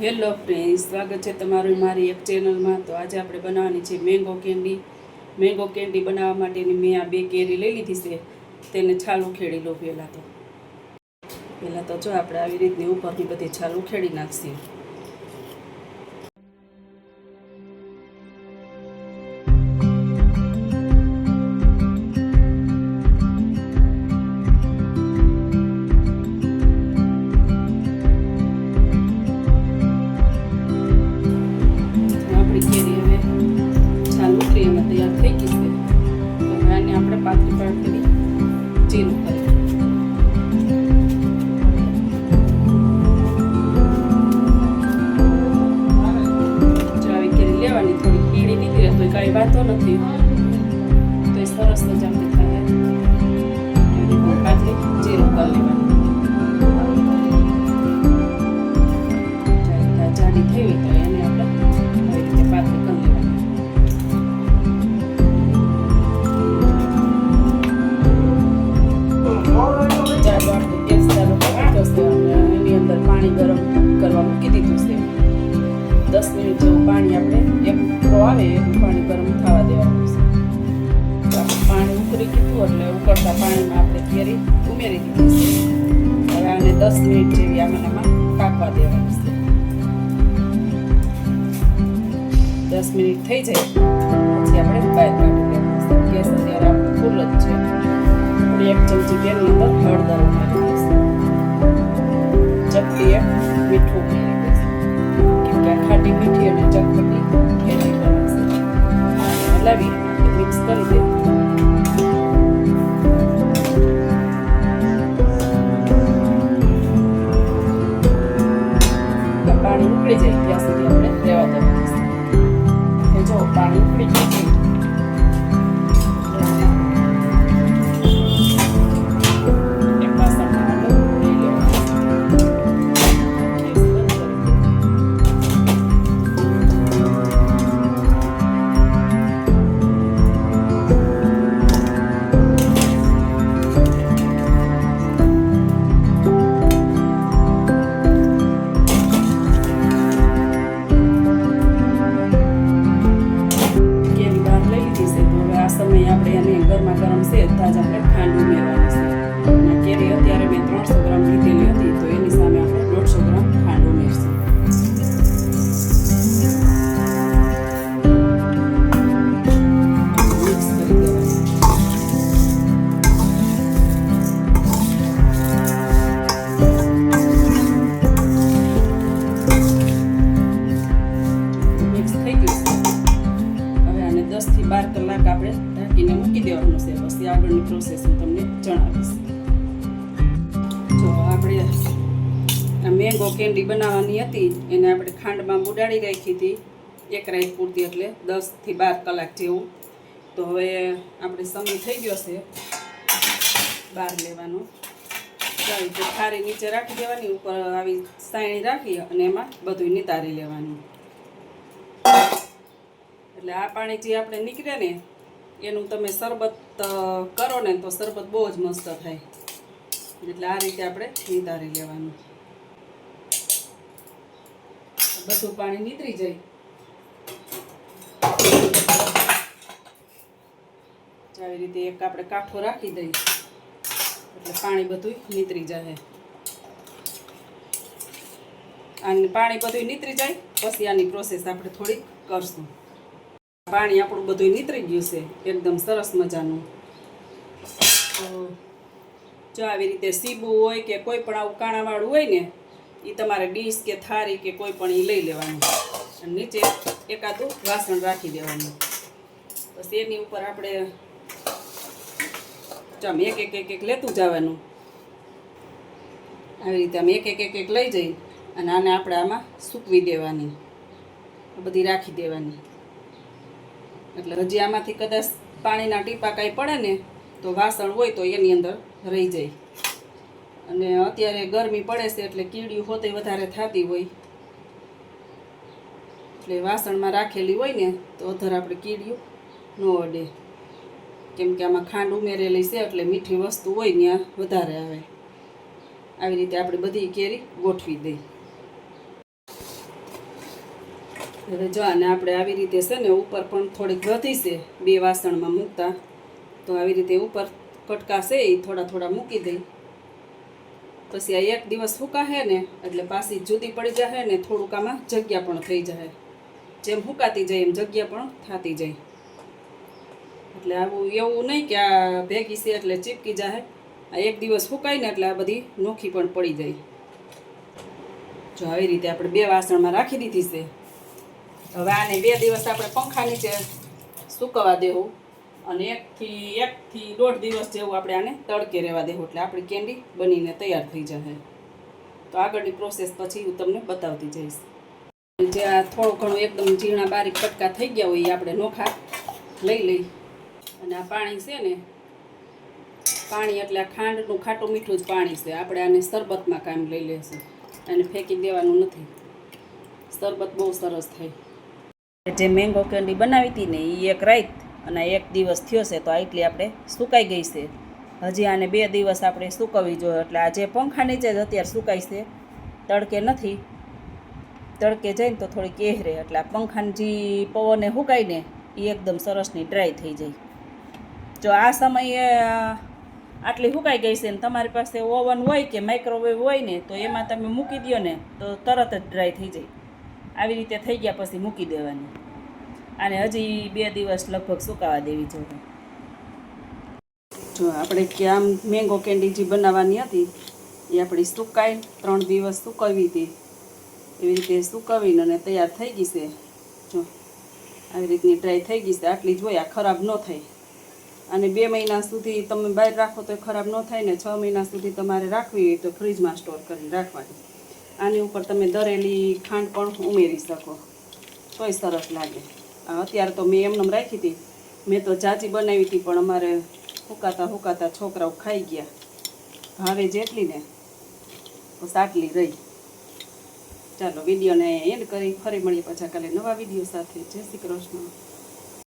Hello friends, સ્વાગત છે તમારું મારી એક ચેનલમાં। તો આજે આપણે બનાવવાની છે મેંગો કેન્ડી। મેંગો કેન્ડી બનાવવા માટેની મેં આ 2 કેરી લઈ લીધી છે, તેને છાલ ઉખેડી લો। પહેલાં તો જો આપણે આવી રીતની ઉપરની બધી છાલ ઉખેડી નાખીએ। કેરી હવે છાલ ઉતરી અને તૈયાર થઈ ગઈ છે। તો હવે આને આપણે પાતળી પાતળી ચીરું કરી આવી કેરી લેવાની। થોડી પીળી નીકળે તો કાંઈ વાંધો નથી, તો એ સરસ જ આપણી થાય। પાતળી ચીરું કરી લેવાની। જાડી થઈ હોય તો એને આપણે પાતળી કરી લેવાની। ચાલો આપણે ગેસ ચાલુ કરી દીધો છે અને એની અંદર પાણી ગરમ કરવા મૂકી દીધું છે। 10 મિનિટ જેવું પાણી આપણે એક ઉકળો આવે એટલું પાણી ગરમ થવા દેવાનું છે। પાણી ઉકળી ગયું એટલે ઉકળતા પાણીમાં આપણે કેરી ઉમેરી દીધી છે। હવે આને 10 મિનિટ જેવી આમાં પાકવા દેવાની છે। 10 મિનિટ થઈ જાય પછી આપણે બહાર કાઢી લેવાનું છે। ગેસ અત્યારે આપણે ફૂલ જ છે। આપણે 1 ચમચી તેની અંદર હળદર ઉમેરી દઈશું, ચપટી એક મીઠું ઉમેરી દઈશું, કેમ કે આ ખાટી મીઠી અને ચટપટી કેરી બનશે। હલાવી મિક્સ કરી દઈએ। પાણી ઉકળી જાય ત્યાં સુધી આપણે રહેવા દેવાનું છે। જો પાણી ઉકળી ગયું એક વાસણમાં આપણે લઈ લેવાનું। ગેસ બંધ કરી સમય આપણે એને ગરમા ગરમ છે તાજ આપણે ખાંડ ઉમેરવાની છે। અને કેરી અત્યારે મેં 300 ગ્રામ લીધેલી હતી, તો એની સામે આપણે 150 ગ્રામ ખાંડ ઉમેરશું। મિક્સ કરી દેવાનું। મિક્સ થઈ ગયું છે। હવે આને 10 થી 12 કલાક આપણે ઢાંકીને મૂકી દેવાનું છે। પછી આગળની પ્રોસેસ હું તમને જણાવીશ। જો આપણે આ મેંગો કેન્ડી બનાવવાની હતી એને આપણે ખાંડમાં બુડાડી રાખી હતી એક રાત પૂરતી, એટલે 10 થી 12 કલાક જેવું। તો હવે આપણે સમય થઈ ગયો છે બહાર લેવાનો। આવી રીતે થાળી નીચે રાખી દેવાની, ઉપર આવી સાયણી રાખી અને એમાં બધું નિતારી લેવાનું। એટલે આ પાણી જે આપણે નીકળે ને એનું તમે શરબત કરો ને તો શરબત બહુ જ મસ્ત થાય। એટલે આ રીતે આપણે નિતારી લેવાનું। બધું પાણી નીતરી જાય આવી રીતે એક આપણે કાંઠો રાખી દઈએ એટલે પાણી બધું નીતરી જાય। અને પાણી બધું નીતરી જાય પછી આની પ્રોસેસ આપણે થોડીક કરશું। પાણી આપણું બધું નીતરી ગયું છે એકદમ સરસ મજાનું। તો જો આવી રીતે સીબું હોય કે કોઈ પણ આવું કાણાવાળું હોય ને એ તમારે ડીશ કે થાળી કે કોઈ પણ એ લઈ લેવાનું અને નીચે એકાદું વાસણ રાખી દેવાનું। પછી એની ઉપર આપણે આમ એક લેતું જવાનું। આવી રીતે આમ એક લઈ જઈ અને આને આપણે આમાં સૂકવી દેવાની, બધી રાખી દેવાની। એટલે હજી આમાંથી કદાચ પાણીના ટીપા કાંઈ પડે ને તો વાસણ હોય તો એની અંદર રહી જાય। અને અત્યારે ગરમી પડે છે એટલે કીડીયું હોતે વધારે થતી હોય, એટલે વાસણમાં રાખેલી હોય ને તો અધર આપણે કીડીયું ન અડે। કેમ કે આમાં ખાંડ ઉમેરેલી છે એટલે મીઠી વસ્તુ હોય ત્યાં વધારે આવે। આવી રીતે આપણે બધી કેરી ગોઠવી દઈ। હવે જો આને આપણે આવી રીતે છે ને ઉપર પણ થોડીક વધી છે 2 વાસણમાં મૂકતા, તો આવી રીતે ઉપર કટકા છે એ થોડા થોડા મૂકી દઈ. પછી આ 1 દિવસ સુકાશે ને એટલે પાછી જુદી પડી જશે ને થોડુંક આમાં જગ્યા પણ થઈ જાય. જેમ સુકાતી જાય એમ જગ્યા પણ થતી જાય. એટલે આવું એવું નહીં કે આ ભેગી છે એટલે ચીપકી જાય. આ 1 દિવસ સુકાય ને એટલે આ બધી નોખી પણ પડી જાય. જો આવી રીતે આપણે 2 વાસણમાં રાખી દીધી છે. હવે આને 2 દિવસ આપણે પંખા નીચે સૂકવવા દેવું અને 1 થી 1.5 દિવસ જેવું આપણે આને તડકે રહેવા દેવું એટલે આપણી કેન્ડી બનીને તૈયાર થઈ જશે. તો આગળની પ્રોસેસ પછી હું તમને બતાવતી જઈશ. જે આ થોડું ઘણું એકદમ ઝીણા બારીક કટકા થઈ ગયા હોય એ આપણે નોખા લઈ અને આ પાણી છે ને, પાણી એટલે આ ખાંડનું ખાટું મીઠું જ પાણી છે. આપણે આને શરબતમાં કામ લઈ લઈશું. આને ફેંકી દેવાનું નથી. શરબત બહુ સરસ થાય. જે મેંગો કેન્ડી બનાવી હતી ને એ 1 રાત અને 1 દિવસ થયો છે, તો આટલી આપણે સુકાઈ ગઈ છે. હજી આને 2 દિવસ આપણે સૂકવવી જોઈએ. એટલે આ જે પંખા નીચે જ અત્યારે સુકાય છે, તડકે નથી. તડકે જઈને તો થોડીક રહે એટલે આ પંખાની જે પવને સુકાય ને એ એકદમ સરસની ડ્રાય થઈ જાય. જો આ સમયે આટલી સુકાઈ ગઈ છે ને તમારી પાસે ઓવન હોય કે માઇક્રોવેવ હોય ને તો એમાં તમે મૂકી દો ને તો તરત જ ડ્રાય થઈ જાય. આવી રીતે થઈ ગયા પછી મૂકી દેવાની. આને હજી 2 દિવસ લગભગ સુકાવા દેવી જોઈએ. જો આપણે કે આમ મેંગો કેન્ડી જે બનાવવાની હતી એ આપણી સુકાઈ 3 દિવસ સૂકવી હતી. એવી રીતે સૂકવીને અને તૈયાર થઈ ગઈ છે. જો આવી રીતની ડ્રાય થઈ ગઈ છે. આટલી જ હોય, આ ખરાબ ન થાય. અને 2 મહિના સુધી તમે બહાર રાખો તો ખરાબ ન થાય ને 6 મહિના સુધી તમારે રાખવી હોય તો ફ્રીજમાં સ્ટોર કરીને રાખવાની. આની ઉપર તમે દરેલી ખાંડ પણ ઉમેરી શકો તોય સરસ લાગે. અત્યારે તો મેં એમને રાખી હતી. મેં તો જાજી બનાવી હતી પણ અમારે હુકાતા છોકરાઓ ખાઈ ગયા. ભાવે જેટલી ને બસ આટલી રહી. ચાલો વિડીયોને એન્ડ કરી ફરી મળીએ પાછા કાલે નવા વિડીયો સાથે. જય શ્રી કૃષ્ણ.